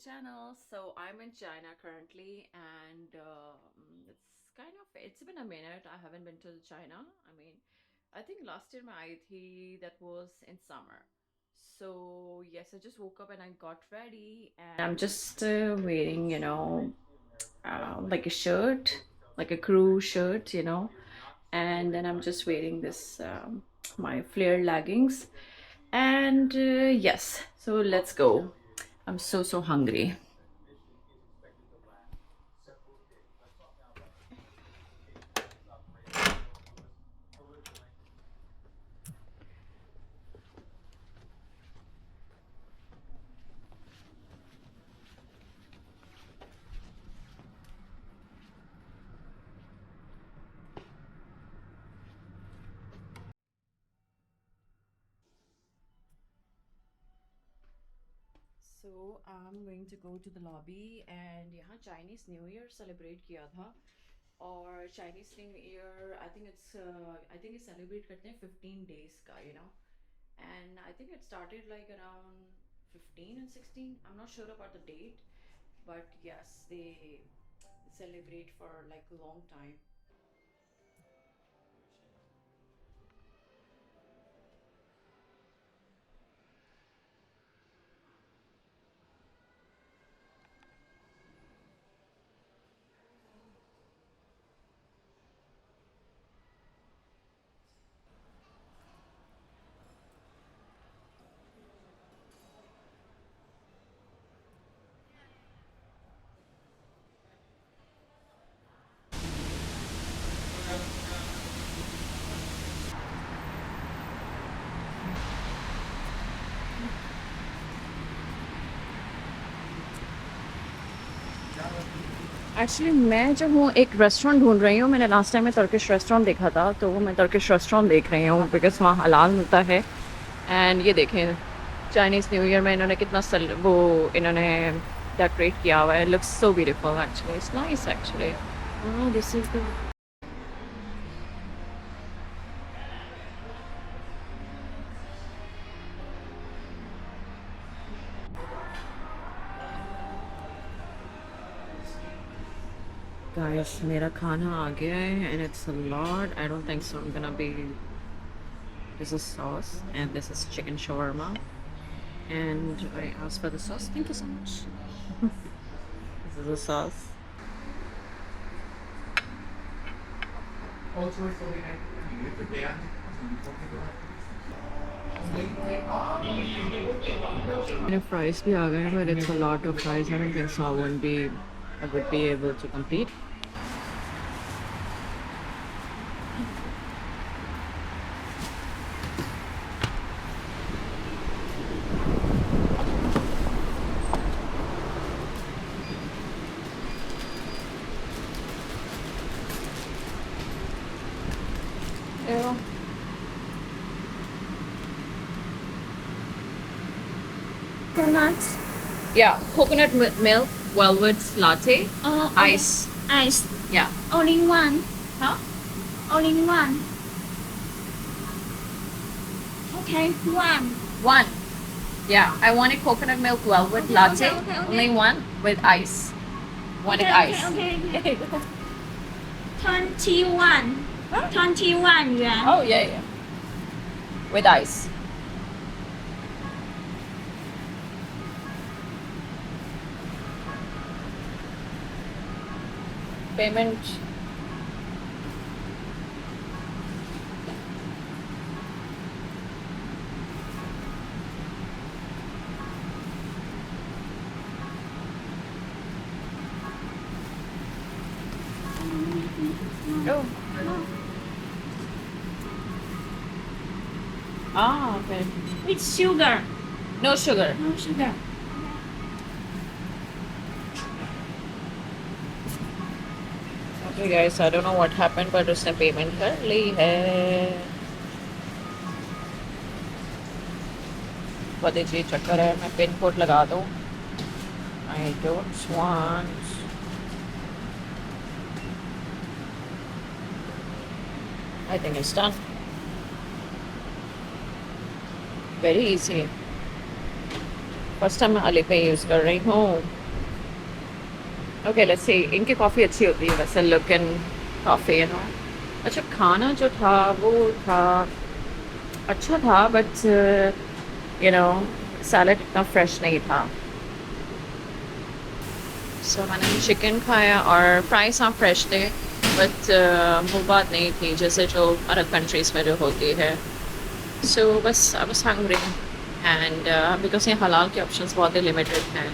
channel. So I'm in China currently, and it's been a minute. I haven't been to China. I mean, I think last year my Aithi that was in summer. So yes, I just woke up and I got ready, and I'm just wearing, like a shirt, like a crew shirt, and then I'm just wearing this my flare leggings, and yes, so let's go. I'm so hungry. So I'm going to go to the lobby, and यहाँ Chinese New Year celebrate किया था. और Chinese New Year, I think it celebrate करते हैं 15 days का, and I think it started like around 15 and 16. I'm not sure about the date, but yes, they celebrate for like a long time. Actually मैं जो हूँ एक restaurant ढूंढ रही हूँ. मैंने लास्ट टाइम में तुर्किश रेस्टोरेंट देखा था, तो वो मैं तुर्किश रेस्टोरेंट देख रही हूँ बिकॉज वहाँ हलाल मिलता है. एंड ये देखें, चाइनीज़ न्यू ईयर में इन्होंने कितना वो इन्होंने डेकोरेट किया हुआ है. Looks so beautiful actually. It's nice actually. This is the guys, मेरा खाना आ गया है and it's a lot. I don't think so. I am gonna be. This is sauce and this is chicken shawarma, and I asked for the sauce. Thank you so much. This is the sauce. And fries भी आ गए हैं, but it's a lot of fries. I don't think so. I would be able to compete. Yeah. Coconuts. Yeah, coconut milk, velvet latte, Okay. ice. Ice. Yeah. Only one. Huh? Only one. Okay, one. One. Yeah, I want a coconut milk velvet Okay, latte. okay. Only one with ice. One with Okay, ice. okay. 21. 21 yuan. Oh yeah. With ice. Payment. Oh. Ah, okay. With sugar. No sugar. No sugar. Okay guys, I don't know what happened, but उसने payment कर ली है. पता जी चक्कर है, मैं pin code लगा दूँ. I don't want. I think it's done. Very easy. First time मैं Alipay यूज़ कर रही हूँ. Okay let's see. इनकी कॉफ़ी अच्छी होती है वैसे, लुक इन कॉफ़ी अच्छा खाना जो था वो था अच्छा था, बट यू नो सैलड इतना फ्रेश नहीं था. सो मैंने चिकन खाया और फ्राइज हाँ फ्रेश थे, बट वो बात नहीं थी जैसे जो अरब कंट्रीज़ में जो होती है. सो बस I was hungry and because ये हलाल के ऑप्शंस बहुत ही लिमिटेड हैं,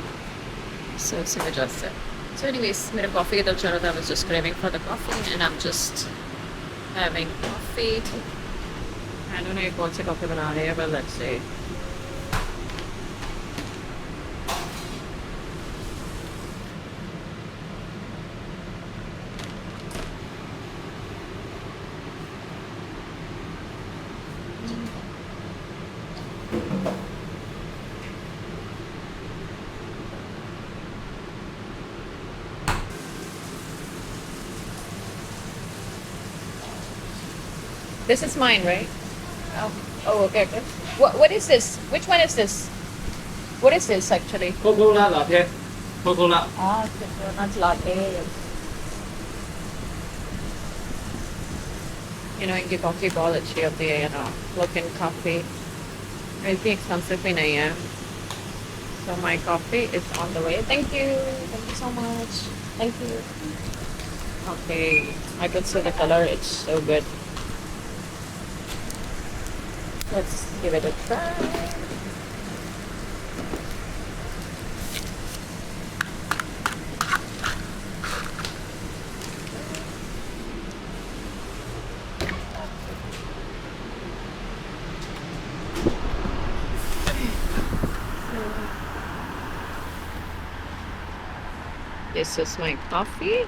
सो इसी वजह से. सो एनीवेज मेरा कॉफ़ी इधर चल रहा था. I was just craving for the coffee and I am just having coffee. I don't no ये कौन सी कॉफ़ी बना रहे हैं, but let's see. This is mine, right? Oh, okay, okay. What is this? Which one is this? What is this actually? Coconut latte. Coconut. Ah, coconut latte. इनकी coffee बहुत अच्छी होती है, लुकिन काफ़ी इतनी एक्सपेंसिव भी नहीं है. So my coffee is on the way. Thank you so much. Thank you. Okay, I could see the color. It's so good. Let's give it a try. This is my coffee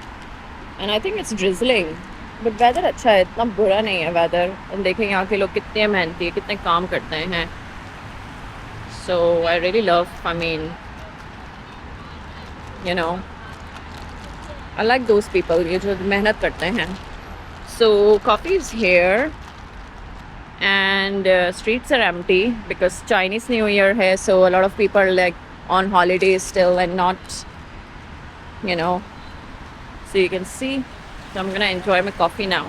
and I think it's drizzling. But weather अच्छा है, इतना बुरा नहीं है weather. और देखें यहाँ के लोग कितने मेहनती है, कितने काम करते हैं. So I really love, I mean, I like those people ये जो मेहनत करते हैं. So coffee is here and streets are empty because Chinese New Year है. So a lot of people are like on holidays still and not, so you can see. So I'm gonna enjoy my coffee now.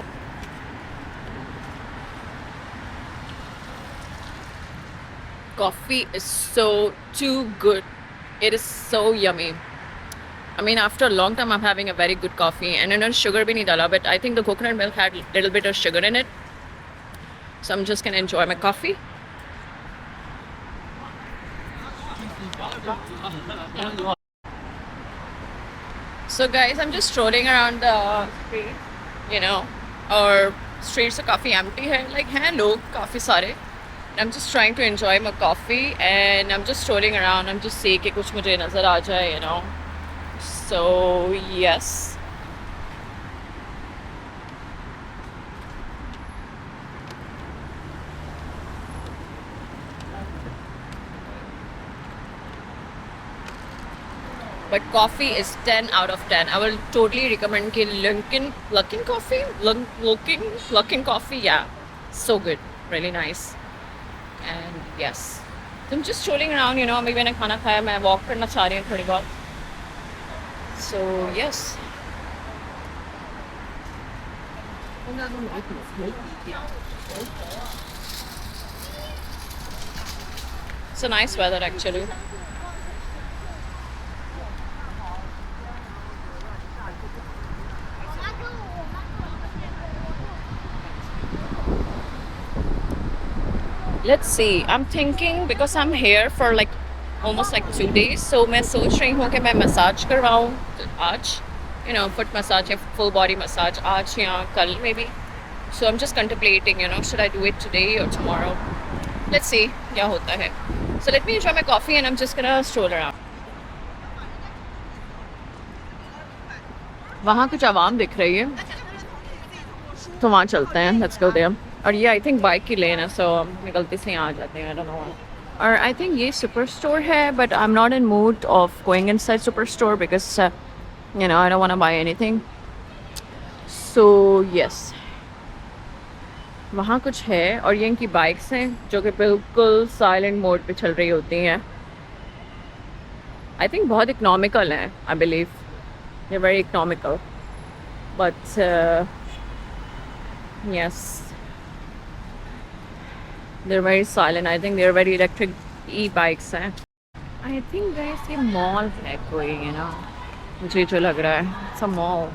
Coffee is so too good. It is so yummy. I mean, after a long time, I'm having a very good coffee, and sugar bhi nahi dala, but I think the coconut milk had a little bit of sugar in it. So I'm just gonna enjoy my coffee. So guys, I'm just strolling around the street, और streets so काफ़ी empty है, like हैं लोग काफ़ी सारे. And I'm just trying to enjoy my coffee and I'm just strolling around. I'm just seeing कि कुछ मुझे नज़र आ जाए, So yes. But coffee is 10 out of 10. I will totally recommend कि Luckin coffee, yeah, so good, really nice. And yes, I'm just strolling around, अभी मैंने खाना खाया, मैं walk करना चाह रही हूँ थोड़ी बहुत. So yes. It's a nice weather actually. Let's see. I'm thinking because I'm here for like almost like 2 days, so मैं सोच रही हूँ कि मैं मसाज करवाऊँ आज, foot massage या full body massage आज या कल maybe. So I'm just contemplating, should I do it today or tomorrow? Let's see क्या होता है. So let me enjoy my coffee and I'm just gonna stroll around. वहाँ कुछ आवाम दिख रही है, तो वहाँ चलते हैं. Let's go there. और ये आई थिंक बाइक की लेन है, सो मैं गलती से यहाँ आ जाते हैं. I don't know. और आई थिंक ये सुपर स्टोर है, but I am not in mood of going inside super store because I don't want to buy anything. So yes, वहाँ कुछ है और ये इनकी बाइक्स हैं जो कि बिल्कुल साइलेंट मोड पे चल रही होती हैं. I think बहुत economical है, I believe. They're very economical. But yes, they're very silent. I think they're very electric e-bikes हैं. I think guys ये mall है कोई, you know, मुझे जो लग रहा है. It's a mall.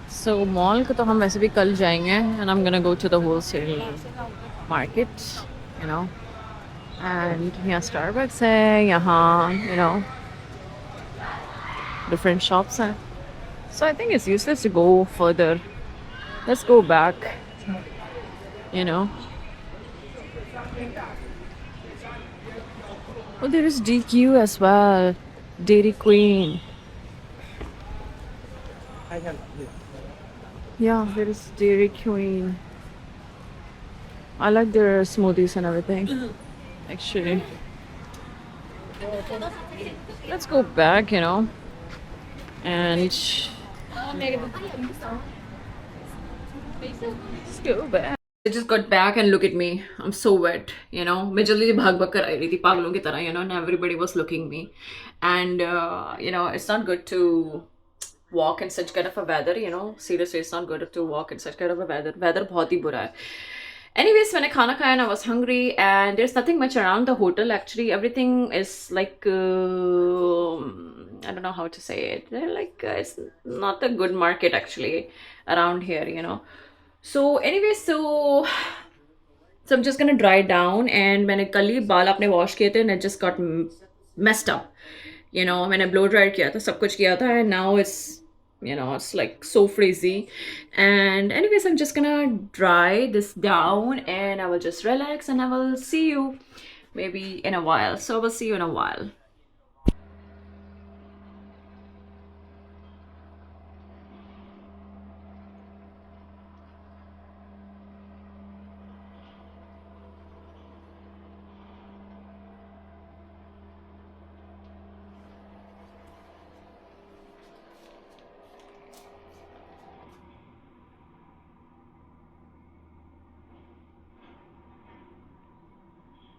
So mall को तो हम वैसे भी कल जाएंगे, and I'm gonna go to the wholesale market, you know. And यहाँ Starbucks है, यहाँ, you know, different shops हैं. So I think it's useless to go further. Let's go back, you know. Oh, there is DQ as well. Dairy Queen. Yeah, there is Dairy Queen. I like their smoothies and everything. Actually. Let's go back, you know. And let's go back. I just got back and look at me. I'm so wet, you know. मैं जल्दी से भाग भाग कर आई रही थी पागलों की तरह, you know, and everybody was looking me. And you know, it's not good to walk in such kind of a weather, you know. Seriously, it's not good to walk in such kind of a weather. Weather बहुत ही बुरा है. Anyways, मैंने खाना खाया and I was hungry, and there's nothing much around the hotel. Actually, everything is like I don't know how to say it. They're like it's not a good market actually around here, you know. So anyways, so I'm just gonna dry down, and मैंने कल ही बाल अपने wash किए थे and it just got messed up. You know, मैंने blow dry किया था, सब कुछ किया था, and now it's, you know, it's like so frizzy. And anyways, I'm just gonna dry this down and I will just relax, and I will see you maybe in a while. So I will see you in a while.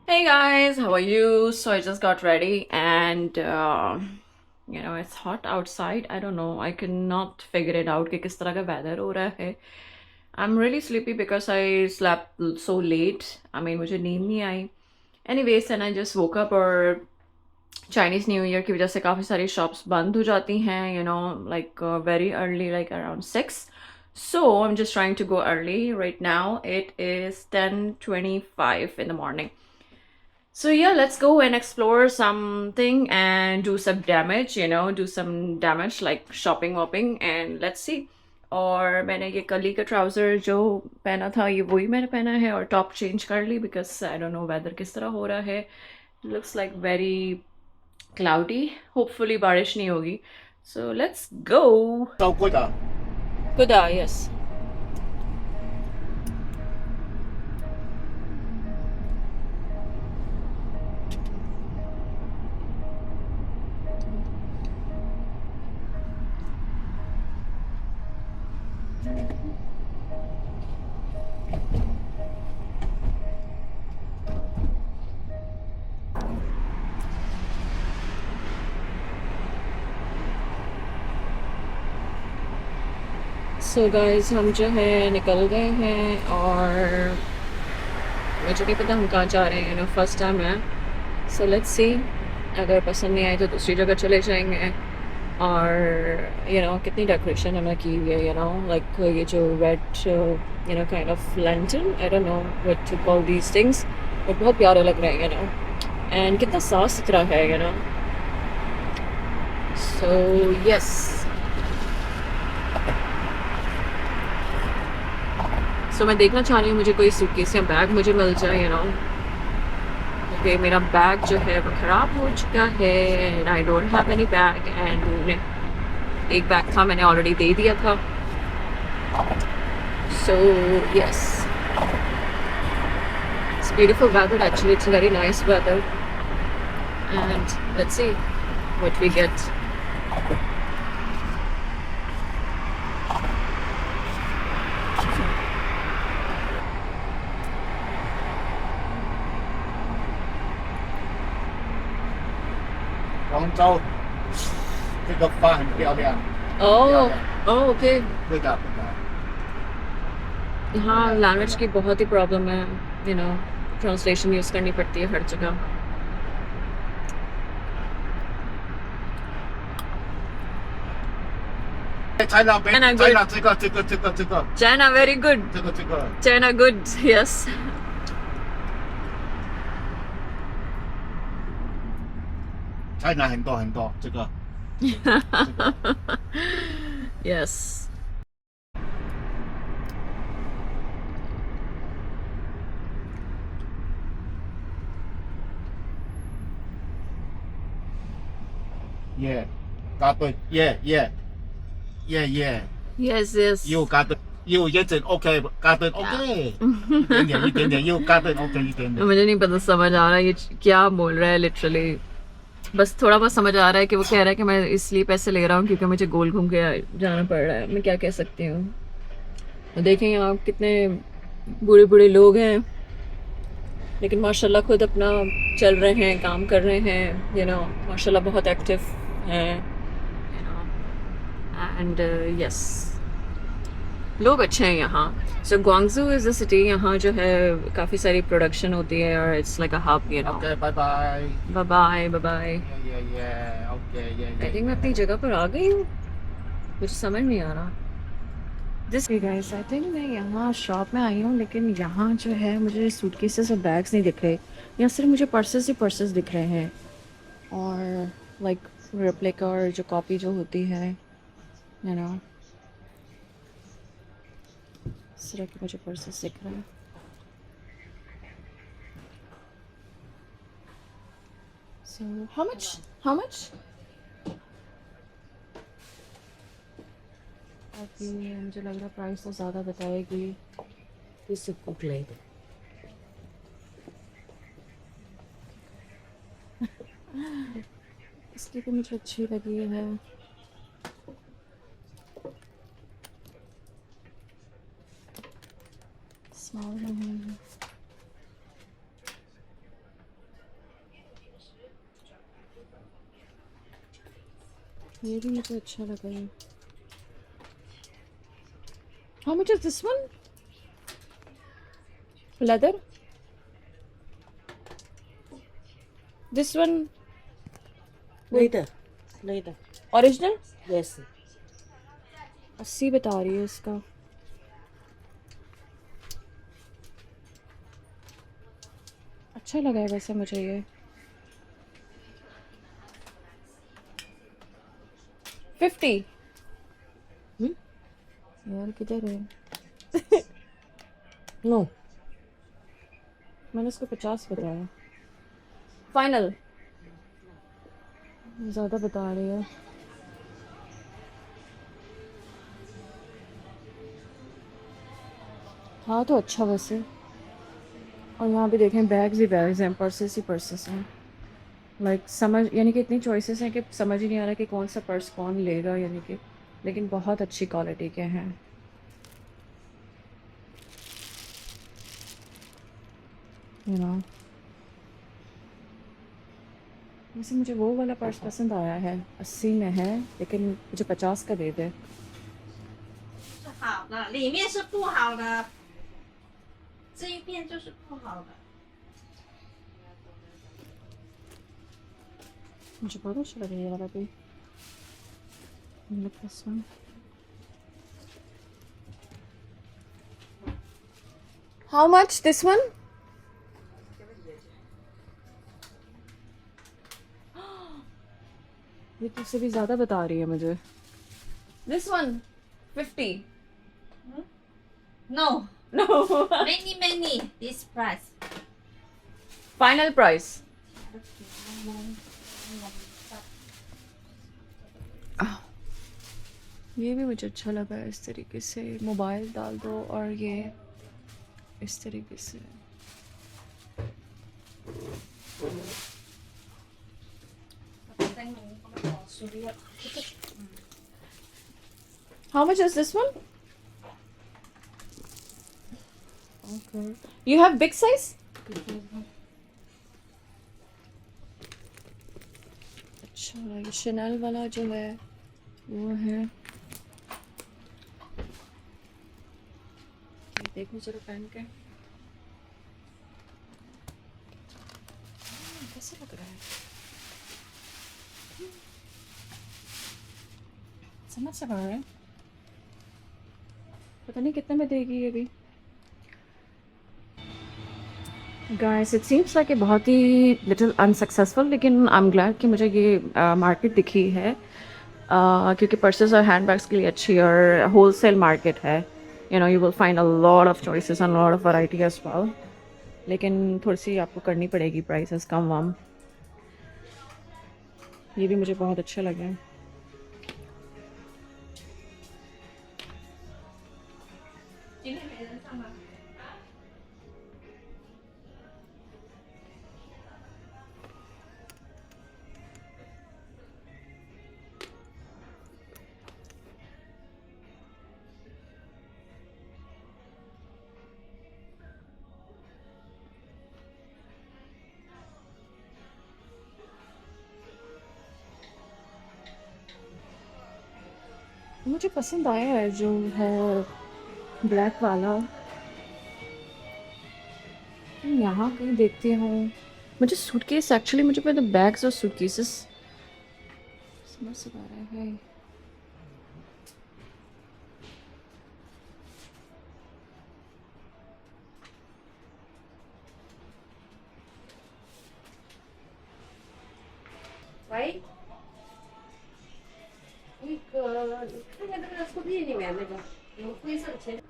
Hey guys, how are you? So I just got ready, and you know, it's hot outside. I don't know, I cannot figure it out कि किस तरह का weather हो रहा है. I'm really sleepy because I slept so late. I mean, मुझे नींद नहीं आई. Anyways, and I just woke up, और Chinese New Year की वजह से काफ़ी सारी shops बंद हो जाती हैं, you know, like very early, like around 6. So I'm just trying to go early. Right now it is 10:25 in the morning. So yeah, let's go and explore something and do some damage, you know, do some damage like shopping wopping, and let's see. और मैंने ये कली का trouser जो पहना था ये वही मैंने पहना है, और टॉप चेंज कर ली because I don't know whether किस तरह हो रहा है. Looks like very cloudy. Hopefully बारिश नहीं होगी. So let's go. Good yes. So guys, हम जो है निकल गए हैं, और मुझे नहीं पता हम कहाँ जा रहे हैं. फर्स्ट टाइम है. So let's see. अगर पसंद नहीं आए तो दूसरी जगह चले जाएंगे. और कितनी डेकोरेशन हमें की हुई है, लाइक ये जो red kind of lantern, I don't know what to call these things, but बहुत प्यारे लग रहे हैं, एंड कितना साफ सुथरा है, सो यस. सो मैं देखना चाह रही हूँ मुझे कोई सूटकेस या बैग मुझे मिल जाए, क्योंकि मेरा बैग जो है वो ख़राब हो चुका है, and I don't have any bag. And एक बैग था मैंने ऑलरेडी दे दिया था. So yes, it's beautiful weather actually. It's very nice weather, and let's see what we get. 州这个花很漂亮。 oh oh okay 对的，对的。 यहाँ लैंग्वेज की बहुत ही प्रॉब्लम है, यू नो, ट्रांसलेशन यूज़ करनी पड़ती है हर जगह. China 没 China good. China 这个 China very good. 这个 China good. Yes. China 很多这个 Yes. yeah 答对 yeah yeah yeah yeah Yes yes. 又答对又一直 OK 答对 OK 一点点又答对 OK 一点点 मुझे नहीं पता समझ आ रहा है ये क्या बोल रहा है लिटरली. बस थोड़ा बहुत समझ आ रहा है कि वो कह रहा है कि मैं इसलिए पैसे ले रहा हूँ क्योंकि मुझे गोल घूम के जाना पड़ रहा है. मैं क्या कह सकती हूँ. देखें यहाँ कितने बूढ़े बूढ़े लोग हैं लेकिन माशाल्लाह खुद अपना चल रहे हैं, काम कर रहे हैं, यू नो, माशाल्लाह बहुत एक्टिव हैं, यू नो, एंड यस लोग अच्छे हैं यहाँ. So Guangzhou is a city, यहाँ जो है काफ़ी सारी प्रोडक्शन होती है और it's like a hub, you know. OK bye bye bye bye bye bye. yeah OK yeah I think मैं अपनी जगह पर आ गई हूँ, कुछ समझ नहीं आ रहा. दिस गाइस आई थिंक मैं यहाँ शॉप में आई हूँ लेकिन यहाँ जो है मुझे सूटकेसेस और बैग्स नहीं दिख रहे. यहाँ सिर्फ मुझे पर्सेस ही पर्सेस दिख रहे हैं और लाइक रेप्लिका और जो कॉपी जो होती है, यू नो, इस तरह के मुझे पर्सेस दिख रहे हैं. So how much? अभी मुझे लग रहा प्राइस तो ज़्यादा बताएगी. This is good lady. इसकी तो मुझे अच्छी लगी है. स्मॉल में है. ये भी मुझे अच्छा लगा है. How much is this one? Leather? This one Later. Later. original? Yes. 80 बता रही है इसका. अच्छा लगा है वैसे मुझे ये. 50. यार किधर है? No. मैंने इसको 50 बताया. फाइनल. ज़्यादा बता रही है. हाँ तो अच्छा वैसे. और यहाँ भी देखें बैग्स ही बैग्स हैं, पर्सेस ही पर्सेस हैं. लाइक समझ यानी कि इतनी चॉइसेस हैं कि समझ ही नहीं आ रहा कि कौन सा पर्स कौन लेगा, यानी कि लेकिन बहुत अच्छी क्वालिटी के हैं. यू नो, वैसे मुझे वो वाला पर्स पसंद आया है, 80 में है लेकिन मुझे 50 का दे दे. 是好的，里面是不好的，这一片就是不好的。 मुझे बहुत अच्छा लगा ये वाला भी. Look this one. How much this one? ये तो उससे भी ज़्यादा बता रही है मुझे. This one 50. No, No. many this price. Final price. ये भी मुझे अच्छा लगा इस तरीके से. मोबाइल डाल दो और ये इस तरीके से. How much is this one? Okay. You have big size? अच्छा अच्छा ये शनल वाला जो है वो है, ये देखो जरा पहन के कैसे लग रहा है, समझ से पड़ रहा है, पता नहीं कितने में देगी ये भी। गाइस इट सीम्स लाइक बहुत ही लिटिल अनसक्सेसफुल, लेकिन आई एम ग्लैड कि मुझे ये मार्केट दिखी है, क्योंकि पर्सेस और हैंडबैग्स के लिए अच्छी और होलसेल मार्केट है। You know you will find a lot of choices and lot of variety as well, लेकिन थोड़ी सी आपको करनी पड़ेगी प्राइसेस कम वम। ये भी मुझे बहुत अच्छे लगे। मुझे पसंद आया है जो है ब्लैक वाला, यहाँ कहीं देखती हूँ। मुझे सूटकेस एक्चुअली मुझे पहले बैग्स और सूटकेसेस समझ से आ रहा है।喂，那个你看看那个抽屉里面那个有灰色的钱。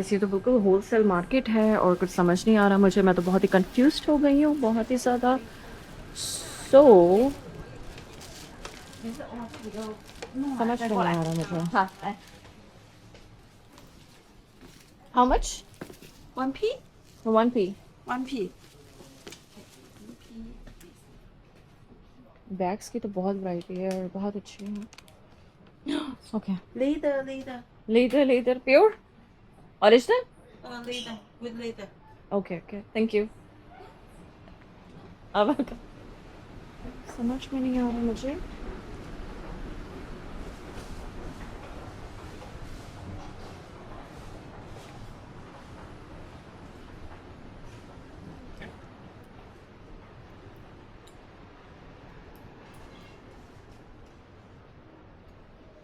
ये तो बिल्कुल होलसेल मार्केट है और कुछ समझ नहीं आ रहा मुझे, मैं तो बहुत ही कंफ्यूज्ड हो गई हूँ, बहुत ही ज़्यादा। सो समझ नहीं आ रहा मुझे। हाँ,来 how much? 1P one P 1P bags की तो बहुत वैरायटी है और बहुत अच्छी है। Okay leather leather leather pure original. leather with leather okay okay thank you. अब समझ में नहीं आ रहा मुझे।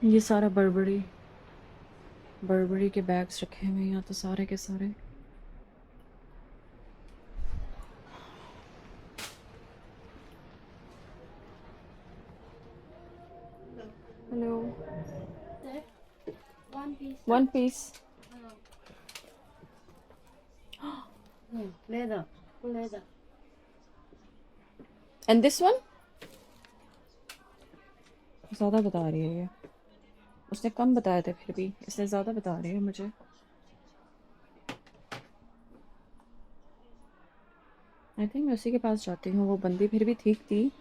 ये सारा बर्बरी के बैग्स रखे हुए हैं यहाँ तो सारे के सारे। Hello 1P one piece leather leather and this one ज़्यादा बता रही है ये, उसने कम बताया था फिर भी इसने ज़्यादा बता रही है मुझे। आई थिंक मैं उसी के पास जाती हूँ, वो बंदी फिर भी ठीक थी।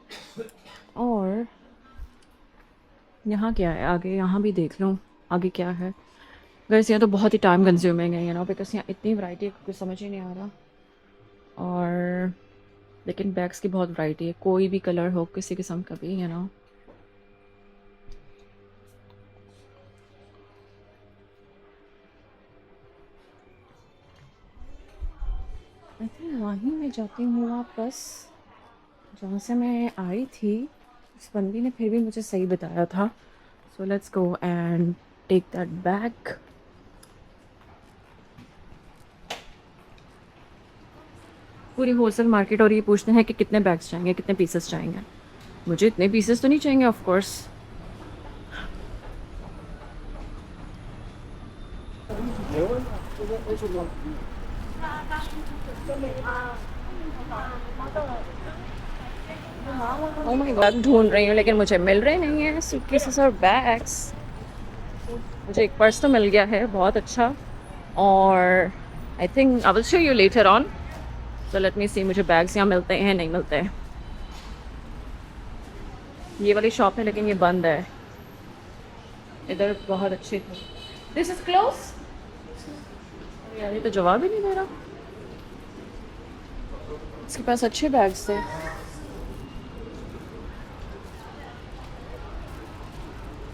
और यहाँ क्या है आगे, यहाँ भी देख लूँ आगे क्या है। वैसे यहाँ तो बहुत ही टाइम कंज्यूमिंग है ना, बिकॉज यहाँ इतनी वैरायटी है कुछ समझ ही नहीं आ रहा। और लेकिन बैग्स की बहुत वैरायटी है, कोई भी कलर हो किसी किस्म का भी ना। आई थिंक वहीं मैं जाती हूँ वापस जहाँ से मैं आई थी। उस बंदी ने फिर भी मुझे सही बताया था। So let's go and take that bag. पूरी होलसेल मार्केट और ये पूछते हैं कि कितने बैग्स चाहिए, कितने पीसेस चाहिए। मुझे इतने पीसेस तो नहीं चाहिए of course. Oh my God, ढूंढ रही हूँ लेकिन मुझे मिल रहे नहीं है सूटकेसेस और बैग्स। मुझे एक पर्स तो मिल गया है, बहुत अच्छा। और I think I will show you later on. So let me see मुझे बैग्स यहाँ मिलते हैं नहीं मिलते हैं। ये वाली शॉप है लेकिन ये बंद है। इधर बहुत अच्छे थे। This is close. यार ये तो जवाब ही नहीं दे रहा। इसके पास अच्छे बैग्स थे।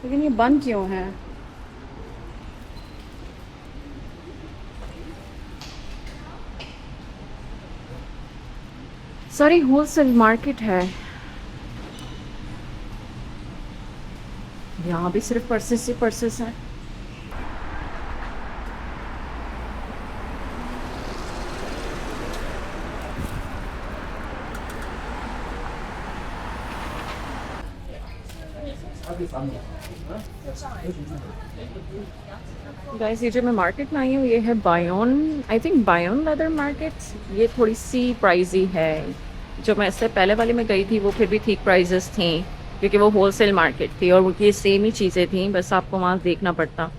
लेकिन ये बंद क्यों है? सारी होलसेल मार्केट है। यहाँ भी सिर्फ पर्सेस ही पर्सेस हैं। गाइस ये जो मैं मार्केट में आई हूँ ये है बायोन, आई थिंक बायोन लेदर मार्केट। ये थोड़ी सी प्राइजी है। जो मैं इससे पहले वाले में गई थी वो फिर भी ठीक प्राइजेस थी क्योंकि वो होलसेल मार्केट थी और ये सेम ही चीज़ें थी, बस आपको वहाँ देखना पड़ता।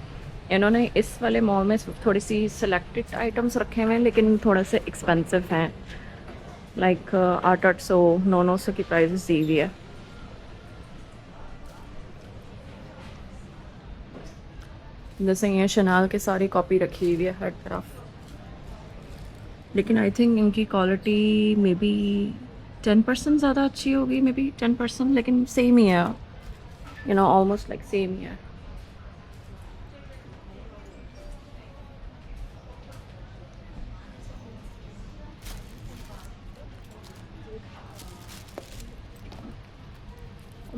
इन्होंने इस वाले मॉल में थोड़ी सी सिलेक्टेड आइटम्स रखे हुए हैं लेकिन थोड़े से एक्सपेंसिव हैं। लाइक 800 900 की प्राइजेस दी हुई है। जैसे ये शनाल के सारी कॉपी रखी हुई है हर तरफ, लेकिन आई थिंक इनकी क्वालिटी मे बी 10% ज़्यादा अच्छी होगी, मे बी 10%, लेकिन सेम ही है, you know almost like same ही है।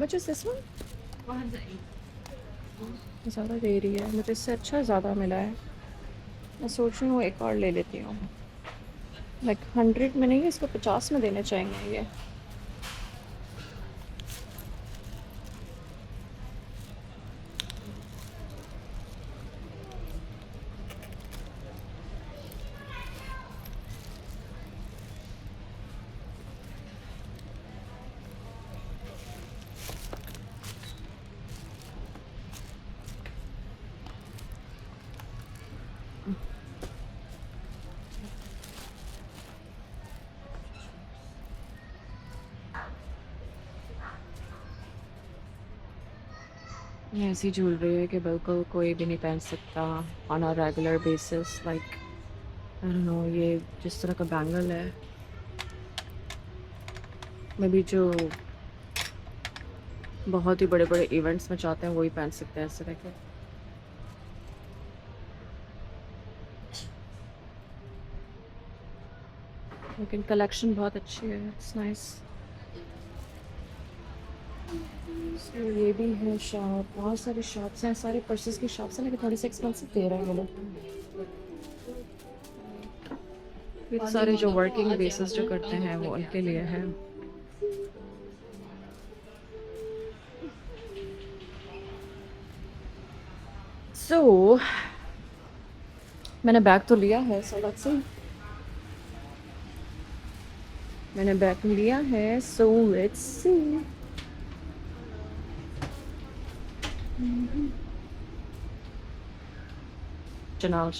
Which is this one? ज़्यादा दे रही है, मुझे इससे अच्छा ज़्यादा मिला है। मैं सोच रही हूँ एक और ले लेती हूँ। लाइक 100 में नहीं, इसको 50 में देने चाहिए ये। ये ऐसी ज्वेलरी है कि बिल्कुल कोई भी नहीं पहन सकता on a regular basis. Like I don't no, ये जिस तरह का बैंगल है मे बी जो बहुत ही बड़े बड़े इवेंट्स में चाहते हैं वही पहन सकते हैं इस तरह के। लेकिन कलेक्शन बहुत अच्छी है, इट्स नाइस। ये भी है शॉप, बहुत सारे शॉप्स हैं, सारे पर्सेस की शॉप्स हैं, लेकिन थोड़े से एक्सपेंसिव दे रहे हैं वो लोग। ये सारे जो वर्किंग बेसिस जो करते हैं वो उनके लिए है। सो मैंने बैग तो लिया है, सो लेट्स सी। मैंने बैग लिया है, सो लेट्स सी। Chanel.